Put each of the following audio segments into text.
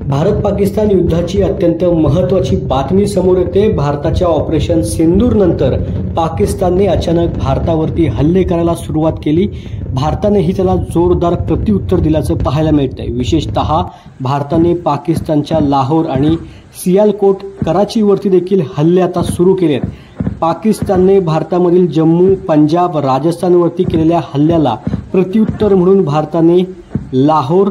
भारत पाकिस्तान युद्धाची अत्यंत महत्त्वाची बातमी समोर येते। भारताच्या ऑपरेशन सिंदूर नंतर पाकिस्तानने अचानक भारतावरती हल्ले करायला सुरुवात केली। भारतानेही त्याला जोरदार प्रत्युत्तर दिल्याचं पाहायला मिळतंय। विशेषतः भारताने पाकिस्तानच्या लाहोर आणि सियालकोट कराचीवरती देखील हल्ले आता सुरू केलेत। पाकिस्तानने भारतामधील जम्मू, पंजाब, राजस्थानवरती केलेल्या हल्ल्याला प्रत्युत्तर म्हणून भारताने लाहोर,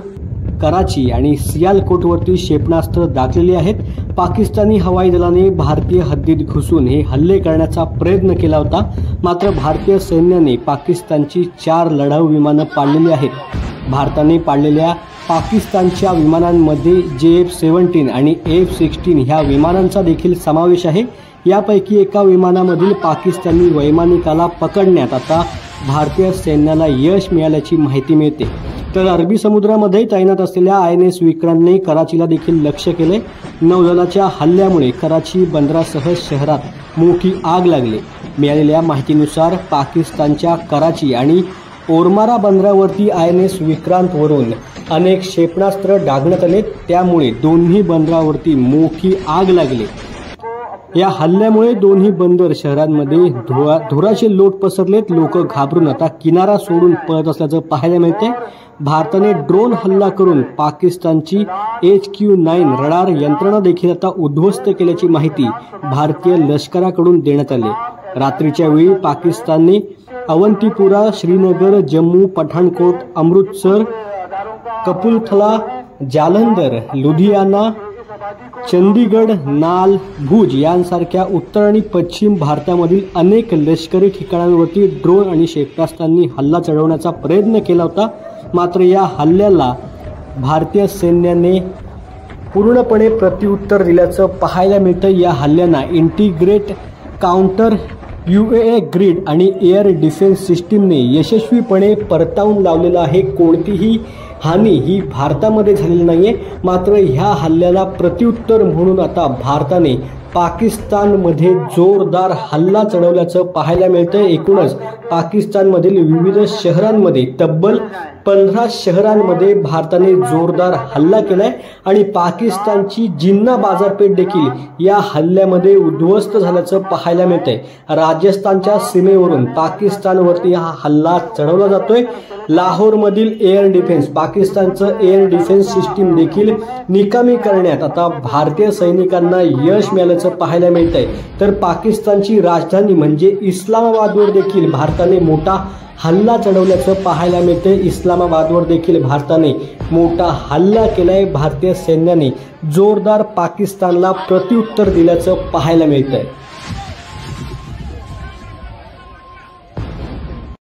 कराची आणि सियालकोटवरती क्षेपणास्त्र दाखलेली आहेत। पाकिस्तानी हवाई दलाने भारतीय हद्दीत घुसून हे हल्ले करण्याचा प्रयत्न केला होता, मात्र भारतीय सैन्याने पाकिस्तानची 4 लढाऊ विमानं पाडलेली आहेत। भारताने पाडलेल्या पाकिस्तानच्या विमानांमध्ये JF-17 आणि F-16 ह्या विमानांचा देखील समावेश आहे। यापैकी एका विमानामधील पाकिस्तानी वैमानिकाला पकडण्यात आता भारतीय सैन्याला यश मिळाल्याची माहिती मिळते। तर अरबी समुद्रामध्ये तैनात असलेल्या INS विक्रांतने कराचीला देखील लक्ष्य केले। नौदलाच्या हल्ल्यामुळे कराची बंदरासह शहरात मोठी आग लागली। मिळालेल्या माहितीनुसार पाकिस्तानच्या कराची आणि ओरमारा बंदरावरती INS विक्रांतवरून अनेक क्षेपणास्त्र डागण्यात आले, त्यामुळे दोन्ही बंदरावरती मोठी आग लागली। या हल्ल्यामुळे दोन्ही बंदर शहरांमध्ये धुराचे लोट पसरलेत। लोक घाबरून आता किनारा सोडून पळत असल्याचं पाहायला मिळते। भारताने ड्रोन हल्ला करून पाकिस्तानची HQ-9 रडार यंत्रणा देखील आता उद्ध्वस्त केल्याची माहिती भारतीय लष्कराकडून देण्यात आली। रात्रीच्या वेळी पाकिस्तानने अवंतीपुरा, श्रीनगर, जम्मू, पठाणकोट, अमृतसर, कपूरथला, जालंधर, लुधियाना, चंदीगड, नाल, भुज यांसारख्या उत्तर आणि पश्चिम भारतामधील अनेक लष्करी ठिकाणांवरती ड्रोन आणि क्षेपणास्त्रांनी हल्ला चढवण्याचा प्रयत्न केला होता, मात्र या हल्ल्याला भारतीय सैन्याने पूर्णपणे प्रत्युत्तर दिल्याचं पाहायला मिळतं। या हल्ल्यांना इंटिग्रेट काउंटर UAS ग्रिड आणि एअर डिफेन्स सिस्टीमने यशस्वीपणे परतावून लावलेलं आहे। कोणतीही हानी ही भारतामध्ये झालेली नाहीये, मात्र ह्या हल्ल्याला प्रत्युत्तर म्हणून आता भारताने पाकिस्तानमध्ये जोरदार हल्ला चढवल्याचं पाहायला मिळतंय। एकूणच पाकिस्तानमधील विविध शहरांमध्ये तब्बल 15 शहरांमध्ये भारताने जोरदार हल्ला केलाय आणि पाकिस्तानची जिन्ना बाजारपेठ देखील या हल्ल्यामध्ये उद्ध्वस्त झाल्याचं पाहायला मिळतंय। राजस्थानच्या सीमेवरून पाकिस्तानवरती हा हल्ला चढवला जातोय। लाहोरमधील एअर डिफेन्स, पाकिस्तानचं एअर डिफेन्स सिस्टीम देखील निकामी करण्यात आता भारतीय सैनिकांना यश मिळाल्याचं पाहायला मिळतंय। तर पाकिस्तानची राजधानी म्हणजे इस्लामाबादवर देखील भारताने मोठा हल्ला चढवल्याचं पाहायला मिळतंय। इस्लामाबादवर देखील भारताने मोठा हल्ला केलाय। भारतीय सैन्याने जोरदार पाकिस्तानला प्रत्युत्तर दिल्याचं पाहायला मिळतंय।